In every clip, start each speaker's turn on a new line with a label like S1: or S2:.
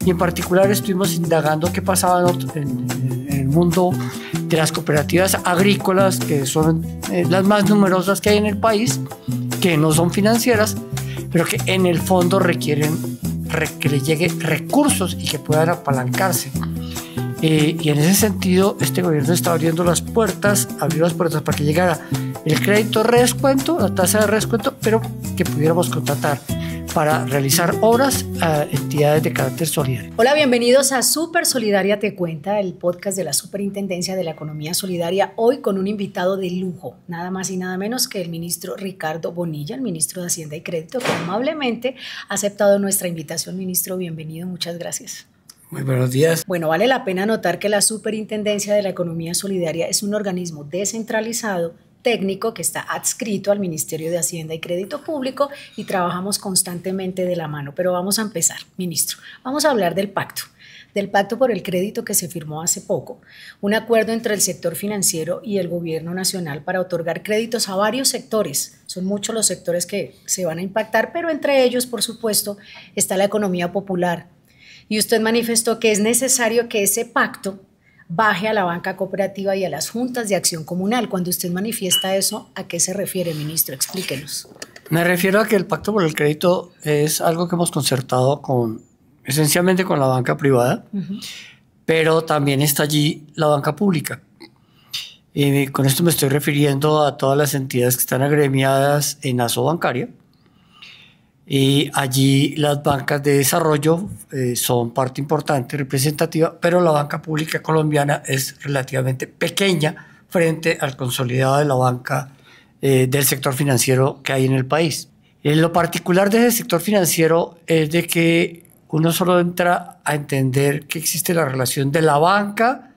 S1: y en particular estuvimos indagando qué pasaba en el mundo de las cooperativas agrícolas, que son las más numerosas que hay en el país, que no son financieras, pero que en el fondo requieren que les lleguen recursos y que puedan apalancarse. Y en ese sentido, este gobierno está abriendo las puertas, abrió las puertas para que llegara el crédito de redescuento, la tasa de redescuento, pero que pudiéramos contratar para realizar obras a entidades de carácter solidario.
S2: Hola, bienvenidos a Super Solidaria Te Cuenta, el podcast de la Superintendencia de la Economía Solidaria, hoy con un invitado de lujo, nada más y nada menos que el ministro Ricardo Bonilla, el ministro de Hacienda y Crédito, que amablemente ha aceptado nuestra invitación. Ministro, bienvenido, muchas gracias.
S1: Muy buenos días.
S2: Bueno, vale la pena notar que la Superintendencia de la Economía Solidaria es un organismo descentralizado, técnico, que está adscrito al Ministerio de Hacienda y Crédito Público y trabajamos constantemente de la mano. Pero vamos a empezar, ministro. Vamos a hablar del pacto por el crédito que se firmó hace poco, un acuerdo entre el sector financiero y el gobierno nacional para otorgar créditos a varios sectores. Son muchos los sectores que se van a impactar, pero entre ellos, por supuesto, está la economía popular. Y usted manifestó que es necesario que ese pacto baje a la banca cooperativa y a las juntas de acción comunal. Cuando usted manifiesta eso, ¿a qué se refiere, ministro? Explíquenos.
S1: Me refiero a que el pacto por el crédito es algo que hemos concertado esencialmente con la banca privada, pero también está allí la banca pública. Con esto me estoy refiriendo a todas las entidades que están agremiadas en Asobancaria. Y allí las bancas de desarrollo son parte importante, representativa, pero la banca pública colombiana es relativamente pequeña frente al consolidado de la banca del sector financiero que hay en el país. Lo particular de ese sector financiero es de que uno solo entra a entender que existe la relación de la banca,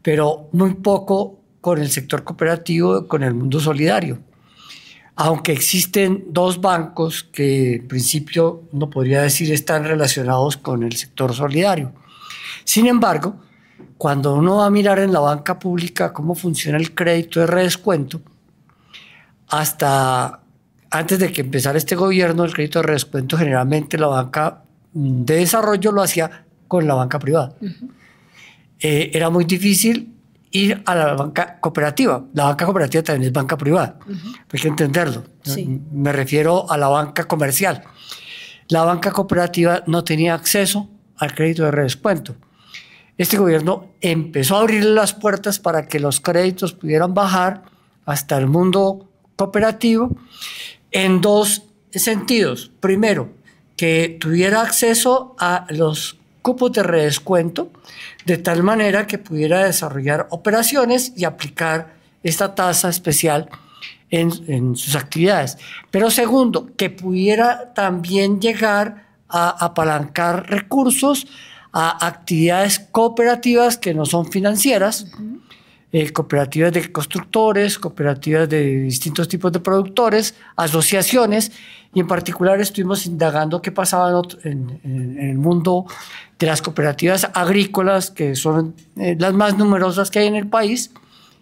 S1: pero muy poco con el sector cooperativo, con el mundo solidario. Aunque existen dos bancos que en principio uno podría decir están relacionados con el sector solidario. Sin embargo, cuando uno va a mirar en la banca pública cómo funciona el crédito de redescuento, hasta antes de que empezara este gobierno, el crédito de redescuento generalmente la banca de desarrollo lo hacía con la banca privada. Era muy difícil ir a la banca cooperativa. La banca cooperativa también es banca privada. Hay que entenderlo. Sí. Me refiero a la banca comercial. La banca cooperativa no tenía acceso al crédito de redescuento. Este gobierno empezó a abrir las puertas para que los créditos pudieran bajar hasta el mundo cooperativo en dos sentidos. Primero, que tuviera acceso a los cupos de redescuento de tal manera que pudiera desarrollar operaciones y aplicar esta tasa especial en sus actividades. Pero segundo, que pudiera también llegar a apalancar recursos a actividades cooperativas que no son financieras, cooperativas de constructores, cooperativas de distintos tipos de productores, asociaciones, y en particular estuvimos indagando qué pasaba en el mundo de las cooperativas agrícolas, que son las más numerosas que hay en el país,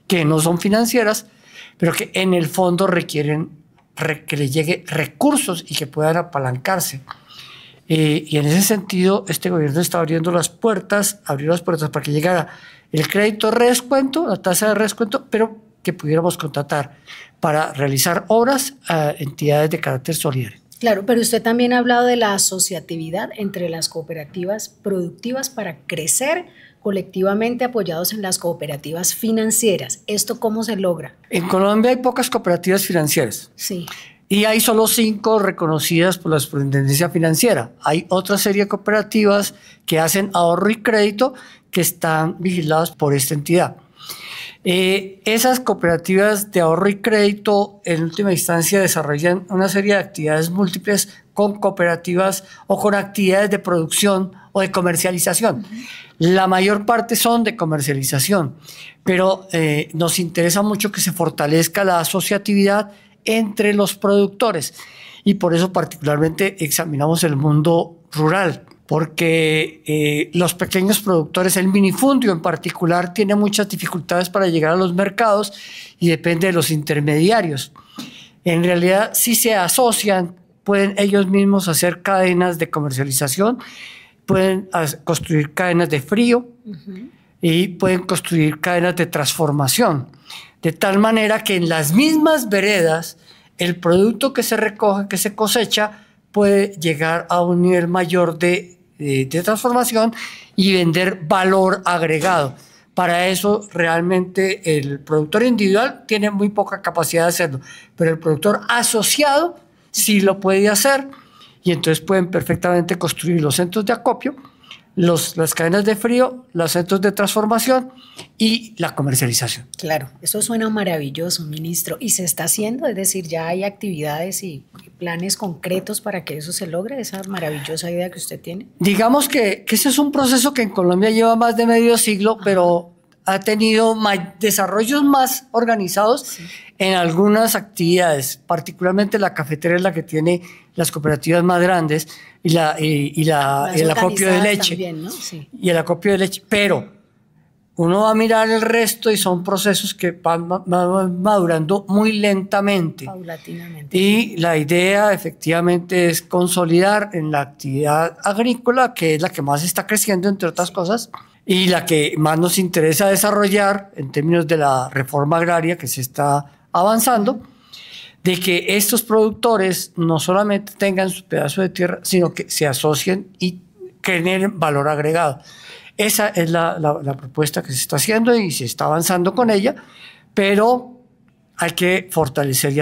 S1: que no son financieras, pero que en el fondo requieren que les lleguen recursos y que puedan apalancarse. Y en ese sentido, este gobierno está abrió las puertas para que llegara el crédito de redescuento, la tasa de redescuento, pero que pudiéramos contratar para realizar obras a entidades de carácter solidario.
S2: Claro, pero usted también ha hablado de la asociatividad entre las cooperativas productivas para crecer colectivamente apoyados en las cooperativas financieras. ¿Esto cómo se logra?
S1: En Colombia hay pocas cooperativas financieras.
S2: Sí.
S1: Y hay solo 5 reconocidas por la Superintendencia Financiera. Hay otra serie de cooperativas que hacen ahorro y crédito que están vigiladas por esta entidad. Esas cooperativas de ahorro y crédito en última instancia desarrollan una serie de actividades múltiples con cooperativas o con actividades de producción o de comercialización. La mayor parte son de comercialización, pero nos interesa mucho que se fortalezca la asociatividad entre los productores y por eso particularmente examinamos el mundo rural, porque los pequeños productores, el minifundio en particular, tiene muchas dificultades para llegar a los mercados y depende de los intermediarios. En realidad, si se asocian, pueden ellos mismos hacer cadenas de comercialización pueden construir cadenas de frío y pueden construir cadenas de transformación, de tal manera que en las mismas veredas el producto que se recoge, que se cosecha, puede llegar a un nivel mayor de transformación y vender valor agregado. Para eso realmente el productor individual tiene muy poca capacidad de hacerlo, pero el productor asociado sí lo puede hacer, y entonces pueden perfectamente construir los centros de acopio, las cadenas de frío, los centros de transformación y la comercialización.
S2: Claro, eso suena maravilloso, ministro. ¿Y se está haciendo? Es decir, ¿ya hay actividades y planes concretos para que eso se logre, esa maravillosa idea que usted tiene?
S1: Digamos que ese es un proceso que en Colombia lleva más de medio siglo, pero ha tenido desarrollos más organizados en algunas actividades, particularmente la cafetera es la que tiene las cooperativas más grandes y el acopio de leche.
S2: También, ¿no? Sí.
S1: Y el acopio de leche, pero uno va a mirar el resto y son procesos que van madurando muy lentamente.
S2: Paulatinamente.
S1: Y la idea efectivamente es consolidar en la actividad agrícola, que es la que más está creciendo, entre otras cosas, y la que más nos interesa desarrollar en términos de la reforma agraria que se está avanzando, de que estos productores no solamente tengan su pedazo de tierra, sino que se asocien y generen valor agregado. Esa es la propuesta que se está haciendo y se está avanzando con ella, pero hay que fortalecer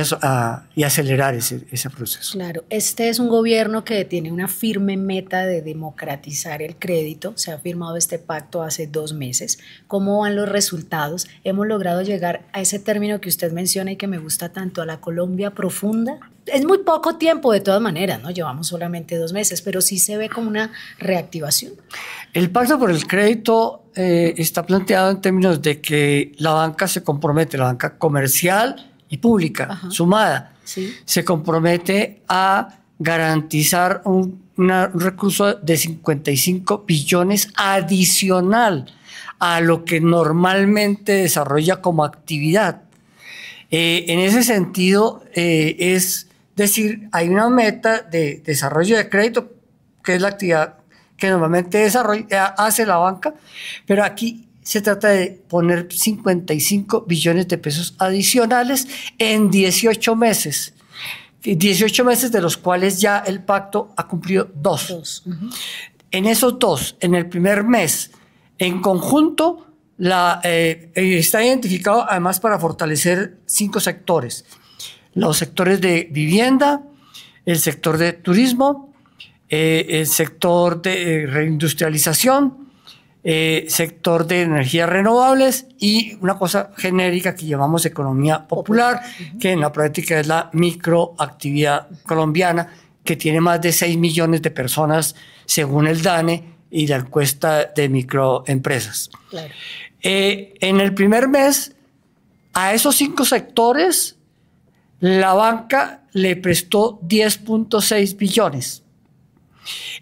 S1: y acelerar ese proceso.
S2: Claro, este es un gobierno que tiene una firme meta de democratizar el crédito. Se ha firmado este pacto hace 2 meses. ¿Cómo van los resultados? ¿Hemos logrado llegar a ese término que usted menciona y que me gusta tanto, a la Colombia profunda? Es muy poco tiempo de todas maneras, ¿no? Llevamos solamente 2 meses, pero sí se ve como una reactivación.
S1: El pacto por el crédito está planteado en términos de que la banca se compromete, la banca comercial y pública, sumada,
S2: Sí.
S1: se compromete a garantizar un recurso de 55 billones adicional a lo que normalmente desarrolla como actividad. En ese sentido, es decir, hay una meta de desarrollo de crédito, que es la actividad que normalmente hace la banca, pero aquí se trata de poner 55 billones de pesos adicionales en 18 meses. 18 meses de los cuales ya el pacto ha cumplido 2. En esos 2, en el primer mes, en conjunto, está identificado además para fortalecer 5 sectores. Los sectores de vivienda, el sector de turismo, el sector de reindustrialización, sector de energías renovables y una cosa genérica que llamamos economía popular, que en la práctica es la microactividad colombiana, que tiene más de 6 millones de personas según el DANE y la encuesta de microempresas.
S2: Claro.
S1: En el primer mes, a esos 5 sectores, la banca le prestó 10.6 billones.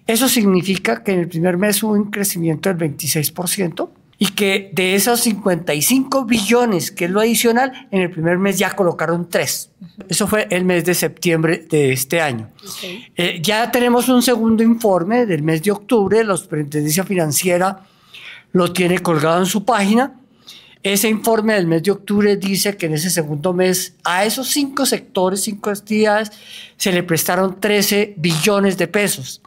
S1: Eso significa que en el primer mes hubo un crecimiento del 26% y que de esos 55 billones, que es lo adicional, en el primer mes ya colocaron 3. Eso fue el mes de septiembre de este año. Ya tenemos un segundo informe del mes de octubre, la Superintendencia Financiera lo tiene colgado en su página. Ese informe del mes de octubre dice que en ese segundo mes a esos 5 sectores, 5 actividades, se le prestaron 13 billones de pesos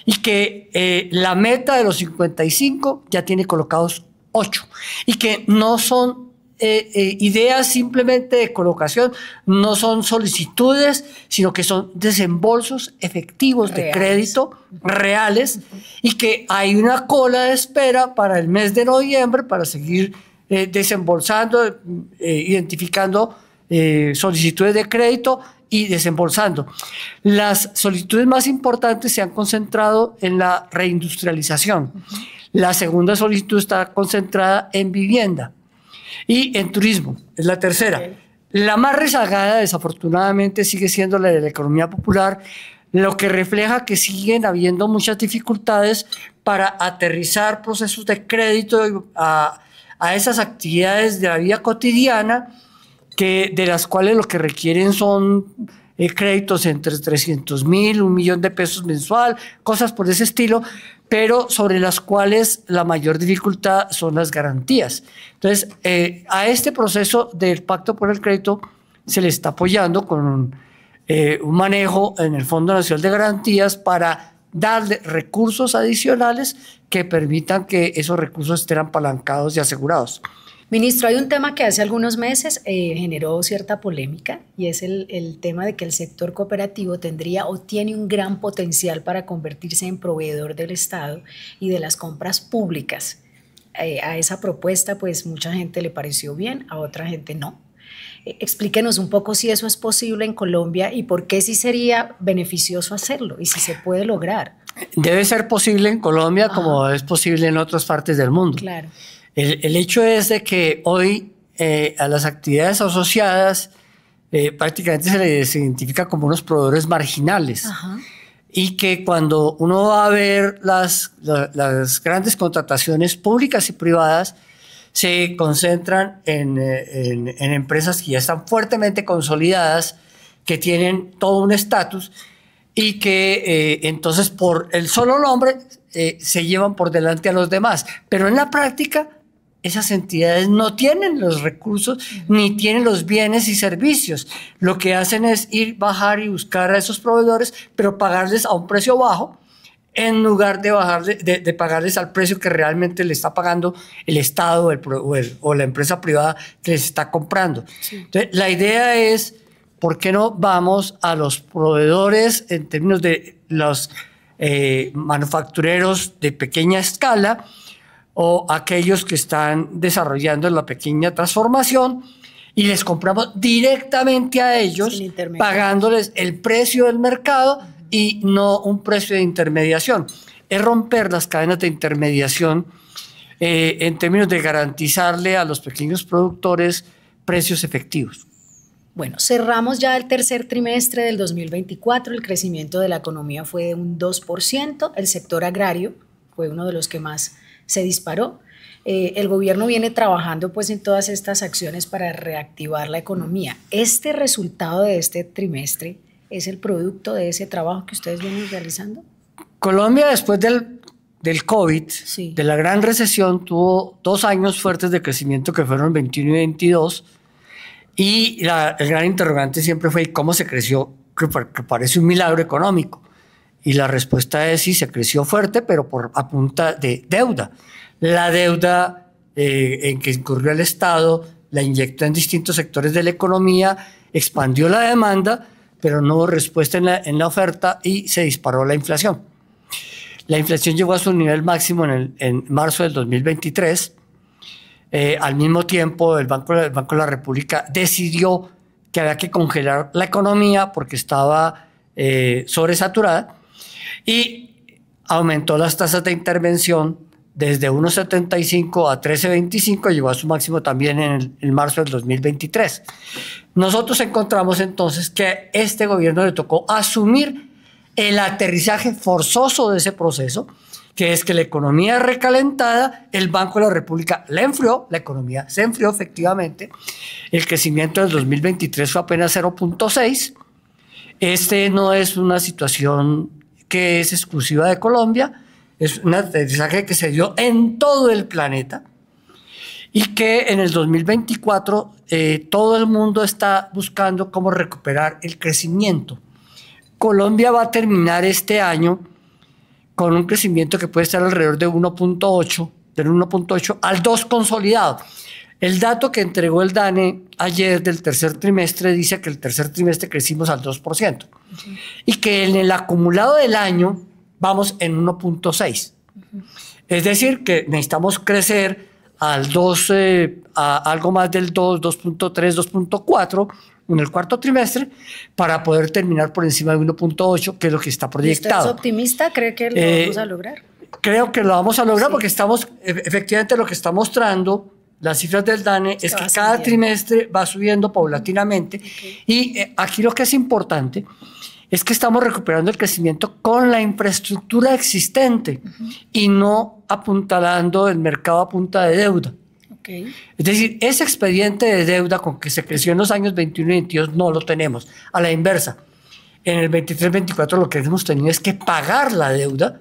S1: y que la meta de los 55 ya tiene colocados 8 y que no son ideas simplemente de colocación, no son solicitudes, sino que son desembolsos efectivos de crédito reales y que hay una cola de espera para el mes de noviembre para seguir desembolsando, identificando solicitudes de crédito y desembolsando. Las solicitudes más importantes se han concentrado en la reindustrialización. La segunda solicitud está concentrada en vivienda y en turismo, es la tercera. La más rezagada, desafortunadamente, sigue siendo la de la economía popular, lo que refleja que siguen habiendo muchas dificultades para aterrizar procesos de crédito a esas actividades de la vida cotidiana, de las cuales lo que requieren son créditos entre 300.000, 1 millón de pesos mensual, cosas por ese estilo, pero sobre las cuales la mayor dificultad son las garantías. Entonces, a este proceso del Pacto por el Crédito se le está apoyando con un manejo en el Fondo Nacional de Garantías para darle recursos adicionales que permitan que esos recursos estén apalancados y asegurados.
S2: Ministro, hay un tema que hace algunos meses generó cierta polémica y es el tema de que el sector cooperativo tendría o tiene un gran potencial para convertirse en proveedor del Estado y de las compras públicas. A esa propuesta, pues mucha gente le pareció bien, a otra gente no. Explíquenos un poco si eso es posible en Colombia y por qué sí sería beneficioso hacerlo y si se puede lograr.
S1: Debe ser posible en Colombia como es posible en otras partes del mundo.
S2: Claro.
S1: El hecho es de que hoy a las actividades asociadas prácticamente se les identifica como unos proveedores marginales. Ajá. Y que cuando uno va a ver las grandes contrataciones públicas y privadas, se concentran en empresas que ya están fuertemente consolidadas, que tienen todo un estatus y que entonces por el solo nombre se llevan por delante a los demás. Pero en la práctica esas entidades no tienen los recursos ni tienen los bienes y servicios. Lo que hacen es bajar y buscar a esos proveedores, pero pagarles a un precio bajo, en lugar de pagarles al precio que realmente le está pagando el Estado o la empresa privada que les está comprando. Sí. Entonces, la idea es, ¿por qué no vamos a los proveedores en términos de los manufactureros de pequeña escala o aquellos que están desarrollando la pequeña transformación y les compramos directamente a ellos, pagándoles el precio del mercado y no un precio de intermediación? Es romper las cadenas de intermediación en términos de garantizarle a los pequeños productores precios efectivos.
S2: Bueno, cerramos ya el tercer trimestre del 2024, el crecimiento de la economía fue de un 2%, el sector agrario fue uno de los que más se disparó. El gobierno viene trabajando pues en todas estas acciones para reactivar la economía. ¿Este resultado de este trimestre es el producto de ese trabajo que ustedes vienen realizando?
S1: Colombia, después del COVID, sí, de la gran recesión, tuvo 2 años fuertes de crecimiento que fueron 21 y 22, y el gran interrogante siempre fue ¿cómo se creció? Que parece un milagro económico. Y la respuesta es sí, se creció fuerte, pero a punta de deuda. La deuda en que incurrió el Estado la inyectó en distintos sectores de la economía, expandió la demanda, pero no hubo respuesta en la oferta y se disparó la inflación. La inflación llegó a su nivel máximo en marzo del 2023. Al mismo tiempo, el Banco de la República decidió que había que congelar la economía porque estaba sobresaturada y aumentó las tasas de intervención desde 1,75 a 13,25, llegó a su máximo también en marzo del 2023. Nosotros encontramos entonces que a este gobierno le tocó asumir el aterrizaje forzoso de ese proceso, que es que la economía recalentada, el Banco de la República la enfrió, la economía se enfrió efectivamente, el crecimiento del 2023 fue apenas 0,6. Este no es una situación que es exclusiva de Colombia, es un aterrizaje que se dio en todo el planeta y que en el 2024 todo el mundo está buscando cómo recuperar el crecimiento. Colombia va a terminar este año con un crecimiento que puede estar alrededor de 1.8, del 1.8 al 2 consolidado. El dato que entregó el DANE ayer del tercer trimestre dice que el tercer trimestre crecimos al 2% y que en el acumulado del año vamos en 1.6. Es decir, que necesitamos crecer al 2, a algo más del 2, 2.3, 2.4 en el cuarto trimestre para poder terminar por encima de 1.8, que es lo que está proyectado.
S2: ¿Usted es optimista? ¿Cree que lo vamos a lograr?
S1: Creo que lo vamos a lograr, sí, porque estamos, efectivamente lo que está mostrando las cifras del DANE es que cada trimestre va subiendo paulatinamente. Okay. Y aquí lo que es importante es que estamos recuperando el crecimiento con la infraestructura existente y no apuntalando el mercado a punta de deuda. Okay. Es decir, ese expediente de deuda con que se creció en los años 21 y 22 no lo tenemos. A la inversa, en el 23-24 lo que hemos tenido es que pagar la deuda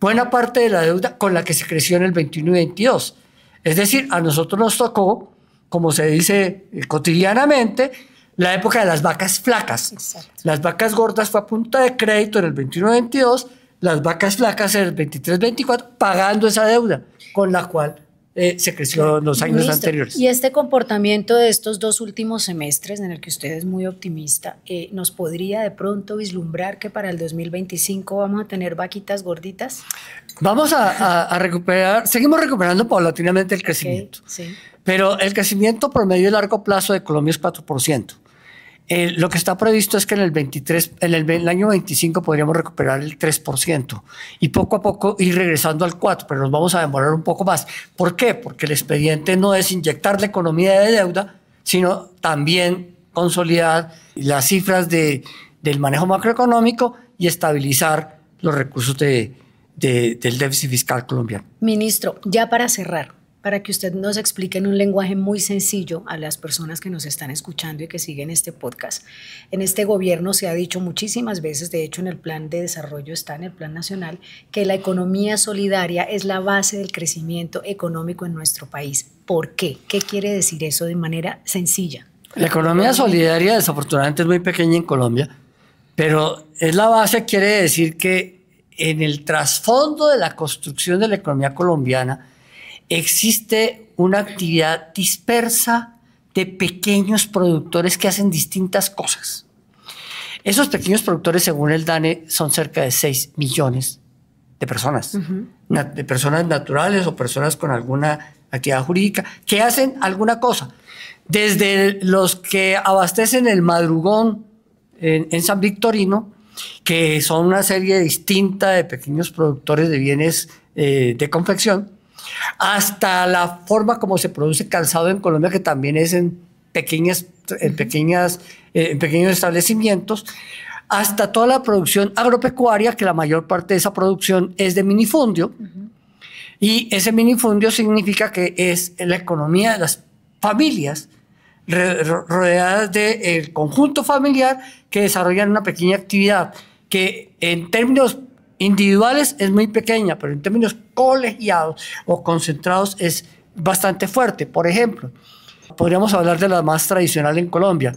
S1: buena parte de la deuda con la que se creció en el 21 y 22. Es decir, a nosotros nos tocó, como se dice cotidianamente, la época de las vacas flacas.
S2: Exacto.
S1: Las vacas gordas fue a punta de crédito en el 21-22, las vacas flacas en el 23-24, pagando esa deuda con la cual se creció en los años
S2: Ministro,
S1: anteriores.
S2: y este comportamiento de estos 2 últimos semestres, en el que usted es muy optimista, ¿nos podría de pronto vislumbrar que para el 2025 vamos a tener vaquitas gorditas?
S1: Vamos a recuperar, seguimos recuperando paulatinamente el crecimiento.
S2: Okay, sí.
S1: Pero el crecimiento promedio a largo plazo de Colombia es 4%. Lo que está previsto es que en el año 25 podríamos recuperar el 3% y poco a poco ir regresando al 4%, pero nos vamos a demorar un poco más. ¿Por qué? Porque el expediente no es inyectar la economía de deuda, sino también consolidar las cifras del manejo macroeconómico y estabilizar los recursos del déficit fiscal colombiano.
S2: Ministro, ya para cerrar, para que usted nos explique en un lenguaje muy sencillo a las personas que nos están escuchando y que siguen este podcast. En este gobierno se ha dicho muchísimas veces, de hecho en el plan de desarrollo está en el plan nacional, que la economía solidaria es la base del crecimiento económico en nuestro país. ¿Por qué? ¿Qué quiere decir eso de manera sencilla?
S1: La economía solidaria desafortunadamente es muy pequeña en Colombia, pero es la base, quiere decir que en el trasfondo de la construcción de la economía colombiana existe una actividad dispersa de pequeños productores que hacen distintas cosas. Esos pequeños productores, según el DANE, son cerca de 6 millones de personas, de personas naturales o personas con alguna actividad jurídica que hacen alguna cosa. Desde los que abastecen el madrugón en San Victorino, que son una serie distinta de pequeños productores de bienes de confección, hasta la forma como se produce calzado en Colombia, que también es en pequeños establecimientos, hasta toda la producción agropecuaria, que la mayor parte de esa producción es de minifundio. Y ese minifundio significa que es la economía de las familias rodeadas del conjunto familiar que desarrollan una pequeña actividad que en términos individuales es muy pequeña, pero en términos colegiados o concentrados es bastante fuerte. Por ejemplo, podríamos hablar de la más tradicional en Colombia.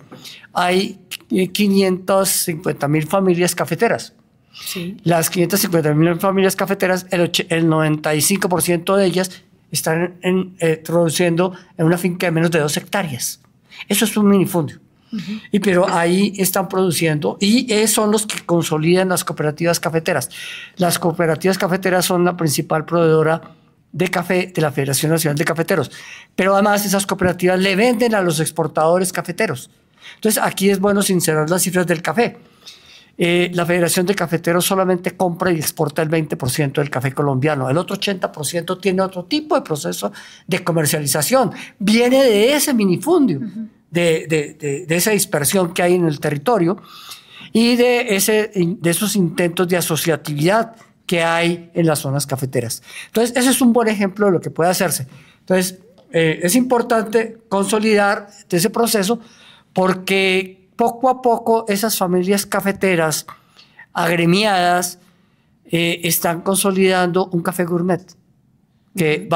S1: Hay 550.000 familias cafeteras.
S2: Sí.
S1: Las 550.000 familias cafeteras, el 95% de ellas están produciendo en una finca de menos de 2 hectáreas. Eso es un minifundio. Pero ahí están produciendo y son los que consolidan las cooperativas cafeteras. Las cooperativas cafeteras son la principal proveedora de café de la Federación Nacional de Cafeteros, pero además esas cooperativas le venden a los exportadores cafeteros. Entonces aquí es bueno sincerar las cifras del café. La Federación de Cafeteros solamente compra y exporta el 20% del café colombiano. El otro 80% tiene otro tipo de proceso de comercialización. Viene de ese minifundio. De esa dispersión que hay en el territorio y de esos intentos de asociatividad que hay en las zonas cafeteras. Entonces, ese es un buen ejemplo de lo que puede hacerse. Entonces, es importante consolidar ese proceso porque poco a poco esas familias cafeteras agremiadas están consolidando un café gourmet que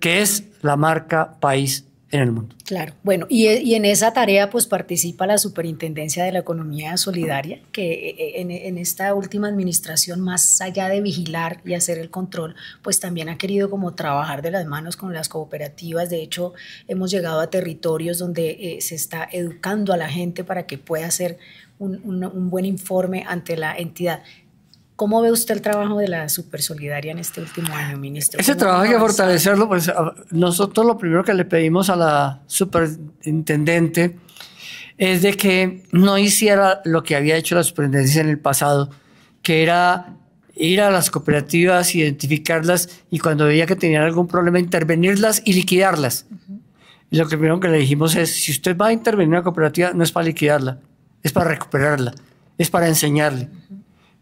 S1: es la marca país en el mundo.
S2: Claro, bueno, y en esa tarea pues participa la Superintendencia de la Economía Solidaria, que en esta última administración, más allá de vigilar y hacer el control, pues también ha querido como trabajar de las manos con las cooperativas. De hecho, hemos llegado a territorios donde se está educando a la gente para que pueda hacer un buen informe ante la entidad. ¿Cómo ve usted el trabajo de la Supersolidaria en este último año, ministro?
S1: Ese trabajo hay que fortalecerlo. Pues nosotros lo primero que le pedimos a la superintendente es de que no hiciera lo que había hecho la superintendencia en el pasado, que era ir a las cooperativas, identificarlas y cuando veía que tenían algún problema, intervenirlas y liquidarlas. Y lo primero que le dijimos es, si usted va a intervenir en una cooperativa, no es para liquidarla, es para recuperarla, es para enseñarle.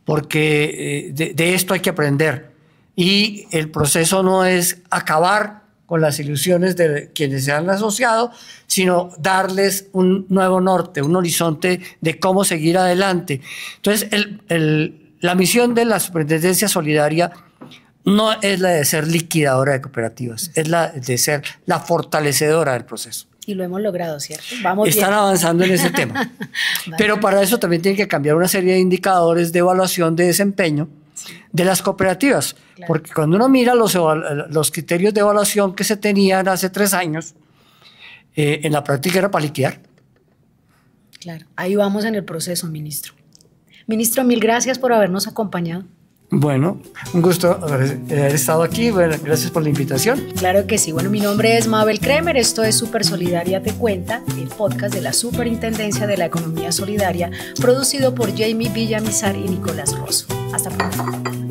S1: Porque de esto hay que aprender. Y el proceso no es acabar con las ilusiones de quienes se han asociado, sino darles un nuevo norte, un horizonte de cómo seguir adelante. Entonces, la misión de la Superintendencia Solidaria no es la de ser liquidadora de cooperativas, es la de ser la fortalecedora del proceso.
S2: Y lo hemos logrado, ¿cierto? Vamos
S1: Están
S2: bien.
S1: avanzando en ese tema. Pero para eso también tienen que cambiar una serie de indicadores de evaluación de desempeño de las cooperativas. Claro. Porque cuando uno mira los criterios de evaluación que se tenían hace 3 años, en la práctica era para liquidar.
S2: Claro, ahí vamos en el proceso, ministro. Ministro, mil gracias por habernos acompañado.
S1: Bueno, un gusto haber estado aquí. Bueno, gracias por la invitación.
S2: Claro que sí. Bueno, mi nombre es Mabel Kremer. Esto es Super Solidaria Te Cuenta, el podcast de la Superintendencia de la Economía Solidaria, producido por Jamie Villamizar y Nicolás Rosso. Hasta pronto.